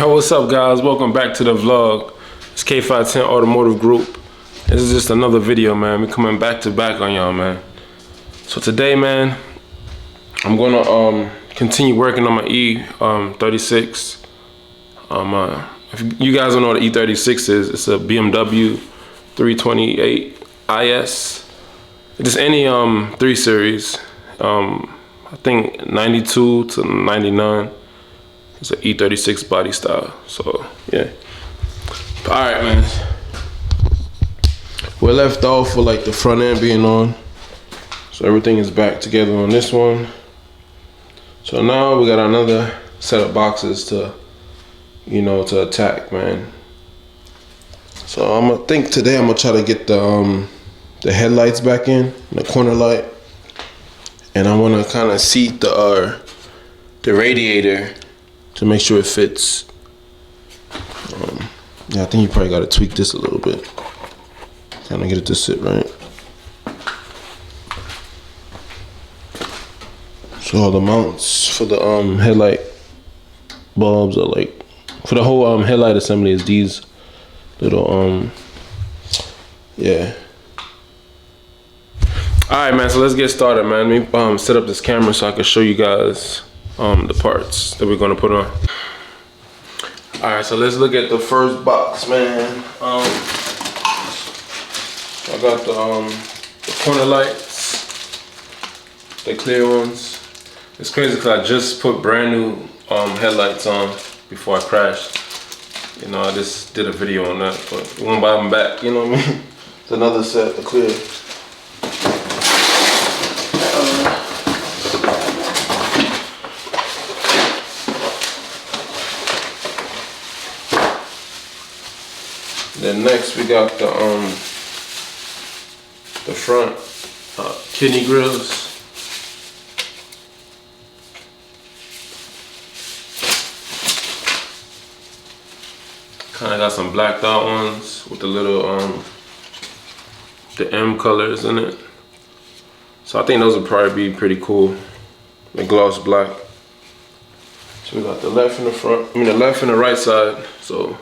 Yo, what's up guys? Welcome back to the vlog. It's K510 Automotive Group. This is just another video, man. We're coming back to back on y'all, man. So today, man, I'm gonna continue working on my E36. If you guys don't know what the E36 is, it's a BMW 328 IS. Just any 3 Series. I think 92 to 99. It's an E36 body style. So yeah. All right, man. We're left off with like the front end being on. So everything is back together on this one. So now we got another set of boxes to, to attack, man. So today I'm gonna try to get the headlights back in, the corner light, and I want to kind of seat the radiator to make sure it fits. Yeah, I think you probably got to tweak this a little bit, kind of get it to sit right. So all the mounts for the headlight bulbs are like, for the whole headlight assembly is these little yeah. Alright, man, so let's get started, man. Let me set up this camera so I can show you guys the parts that we're gonna put on. Alright, so let's look at the first box, man. I got the corner lights, the clear ones. It's crazy because I just put brand new headlights on before I crashed. I just did a video on that, but we won't buy them back, you know what I mean? It's another set of clear. Then next we got the front kidney grills. Kind of got some blacked out ones with the little the M colors in it. So I think those would probably be pretty cool. The gloss black. So we got the left and the front. The left and the right side. So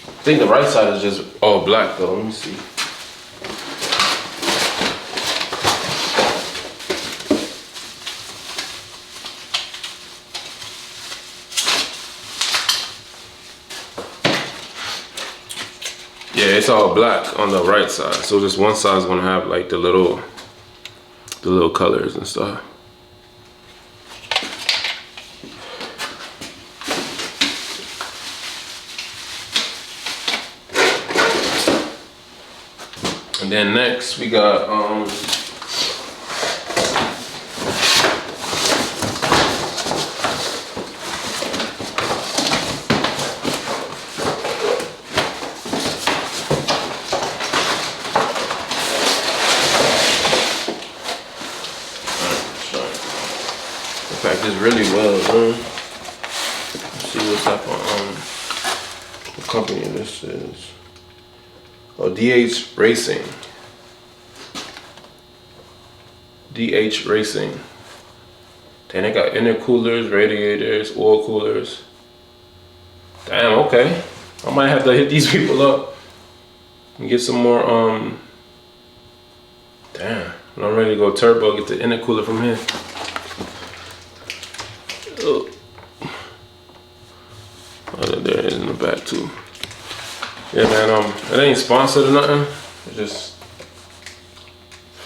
I think the right side is just all black though. Let me see. Yeah, it's all black on the right side. So just one side is gonna have like the little colors and stuff. And then next we got pack this really well, man. Let's see what type of what company this is. Oh, DH Racing. DH Racing. Then they got intercoolers, radiators, oil coolers. Damn, okay. I might have to hit these people up and get some more damn, when I'm ready to go turbo, get the intercooler from here. Oh, there it is in the back too. Yeah, man, it ain't sponsored or nothing. It's just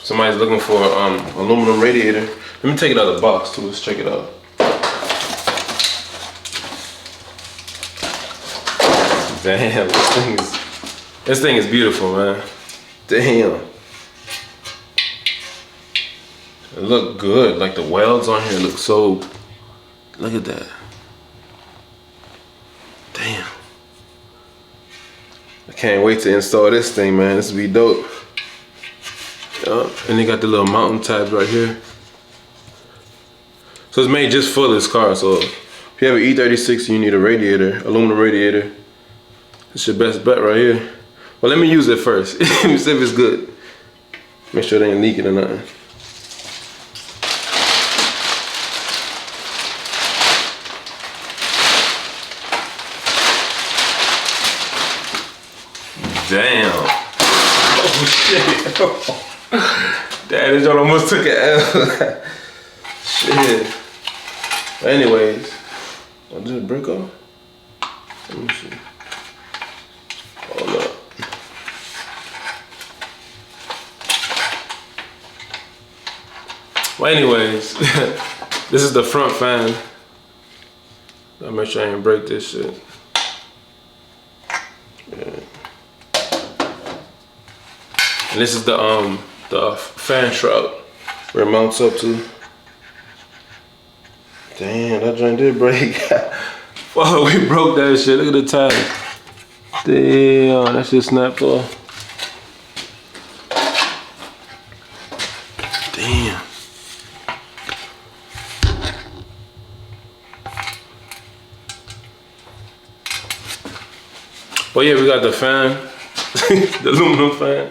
somebody's looking for aluminum radiator. Let me take it out of the box too. Let's check it out. Damn, this thing is beautiful, man. Damn. It look good. Like the welds on here look so. Look at that. Damn. I can't wait to install this thing, man. This will be dope. Yup. And they got the little mountain tabs right here. So it's made just for this car. So if you have an E36 and you need a radiator, aluminum radiator, it's your best bet right here. Well, let me use it first. Let me see if it's good. Make sure it ain't leaking or nothing. Damn. Oh shit. Damn, this joint almost took an L. Shit. But anyways, I'll do the brick off. Let me see. Hold up. Well, anyways, this is the front fan. I'll make sure I ain't break this shit. Yeah. And this is the fan shroud where it mounts up to. Damn, that joint did break. Fuck, we broke that shit. Look at the tires. Damn, that shit snapped off. Damn. But yeah, we got the fan, the aluminum fan,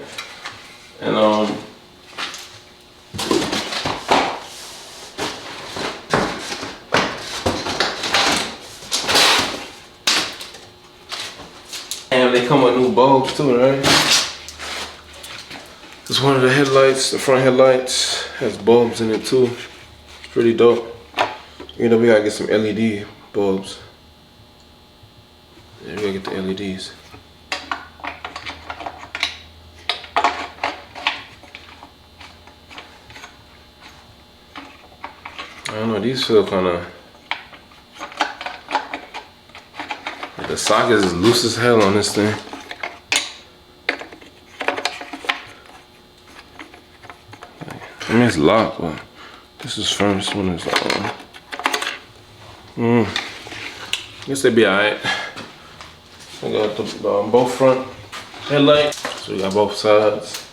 and they come with new bulbs too, right? This one of the headlights, the front headlights, has bulbs in it too. It's pretty dope. You know, we gotta get some LED bulbs. Yeah, we gotta get the LEDs. I don't know, these feel kinda... The socket is loose as hell on this thing. I mean, it's locked, but this is firm. This one is like, guess they be alright. I got the both front headlights, so we got both sides.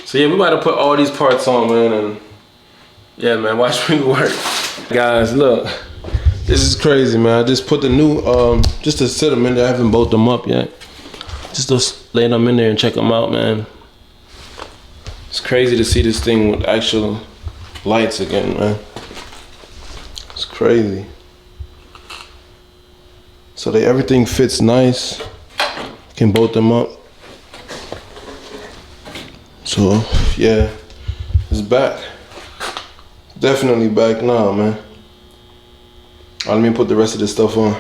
So yeah, we about to put all these parts on, man, and yeah, man, watch me work. Guys, look. This is crazy, man. I just put the new, just to set them in there. I haven't bolted them up yet. Just to lay them in there and check them out, man. It's crazy to see this thing with actual lights again, man. It's crazy. So everything fits nice. Can bolt them up. So, yeah, it's back. Definitely back now, man. Let me put the rest of this stuff on.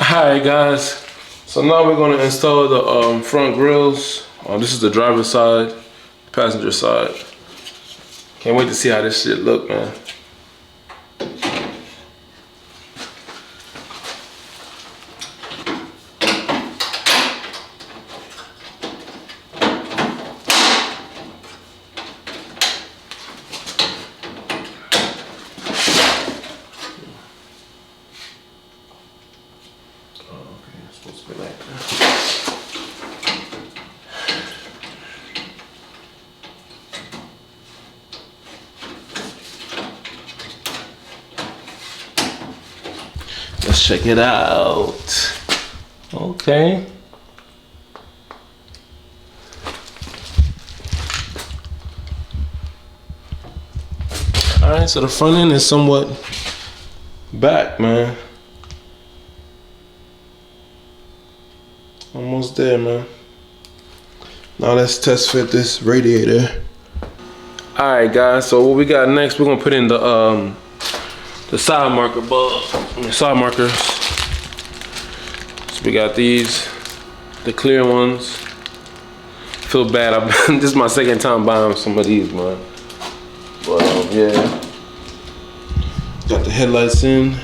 Alright guys, so now we're gonna install the front grills. This is the driver's side, passenger side. Can't wait to see how this shit look, man. Let's check it out. Okay. Alright, so the front end is somewhat back, man. Almost there, man. Now let's test fit this radiator. Alright guys, so what we got next, we're gonna put in the side marker bulb, side markers. So we got these, the clear ones. Feel bad, this is my second time buying some of these, man. But yeah, got the headlights in,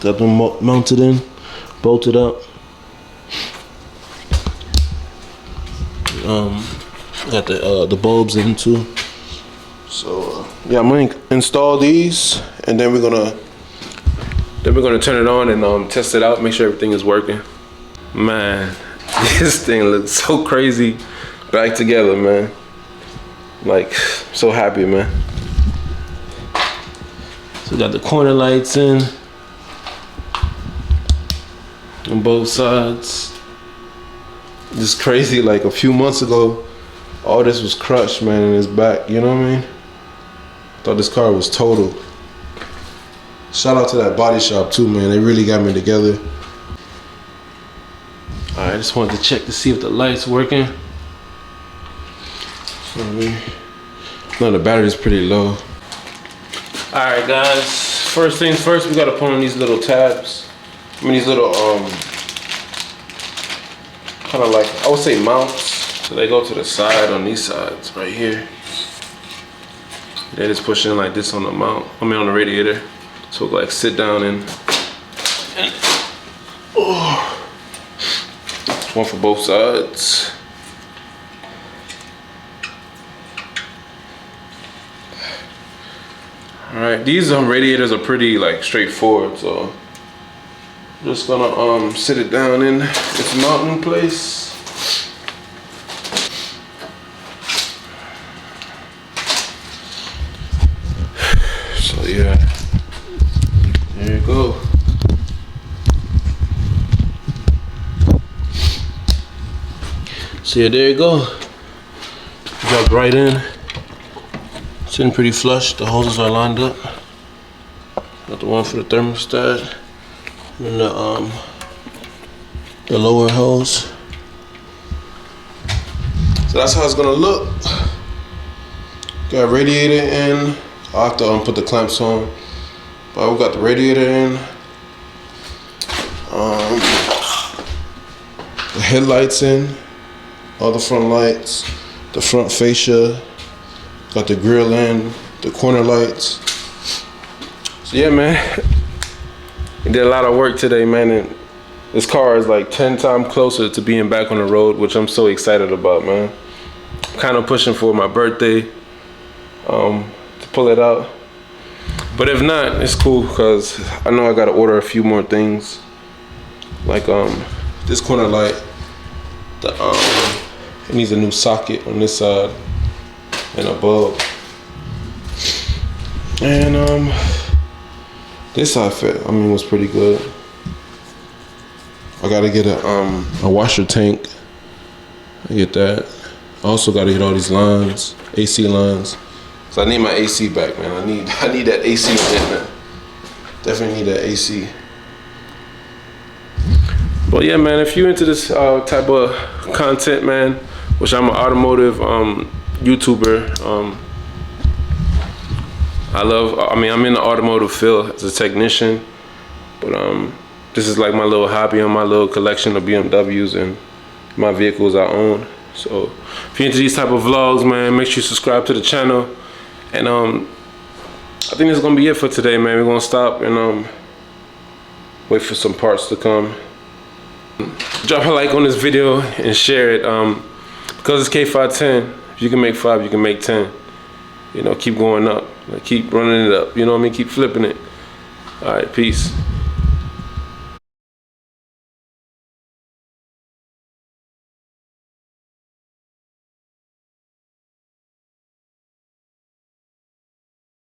got them mounted in, bolted up. Got the bulbs in too. So yeah, I'm gonna install these, and then we're gonna turn it on and test it out, make sure everything is working. Man, this thing looks so crazy back together, man. Like, so happy, man. So we got the corner lights in on both sides. It's crazy, like a few months ago, all this was crushed, man, and it's back, you know what I mean? Thought this car was total. Shout out to that body shop too, man. They really got me together. Alright, I just wanted to check to see if the light's working. No, the battery's pretty low. Alright guys, first things first, we gotta put on these little tabs. I mean these little kind of like, I would say mounts. So they go to the side on these sides right here. They just push in like this on the mount, on the radiator. So like sit down and oh. One for both sides. All right, these radiators are pretty like straightforward, so I'm just gonna sit it down in its mounting place. So yeah, there you go. So yeah, there you go. Drop right in. Sitting pretty flush. The hoses are lined up. Got the one for the thermostat, and the lower hose. So that's how it's gonna look. Got radiator in. I'll have to put the clamps on. But we got the radiator in. The headlights in. All the front lights. The front fascia. Got the grill in. The corner lights. So yeah, man. We did a lot of work today, man. And this car is like 10 times closer to being back on the road, which I'm so excited about, man. Kind of pushing for my birthday. To pull it out, but if not, it's cool because I know I gotta order a few more things, like this corner light. It needs a new socket on this side and a bulb, and this outfit, I mean, was pretty good. I gotta get a washer tank. I get that. I also gotta get all these lines, AC lines. So I need my AC back, man. I need that AC in, man. Definitely need that AC. But yeah, man, if you're into this type of content, man, which I'm an automotive YouTuber. I'm in the automotive field as a technician, but this is like my little hobby on my little collection of BMWs and my vehicles I own. So if you're into these type of vlogs, man, make sure you subscribe to the channel. And I think that's gonna be it for today, man. We're gonna stop and wait for some parts to come. Drop a like on this video and share it. Because it's K510, if you can make 5, you can make 10. You know, keep going up. Like, keep running it up. You know what I mean? Keep flipping it. All right, peace.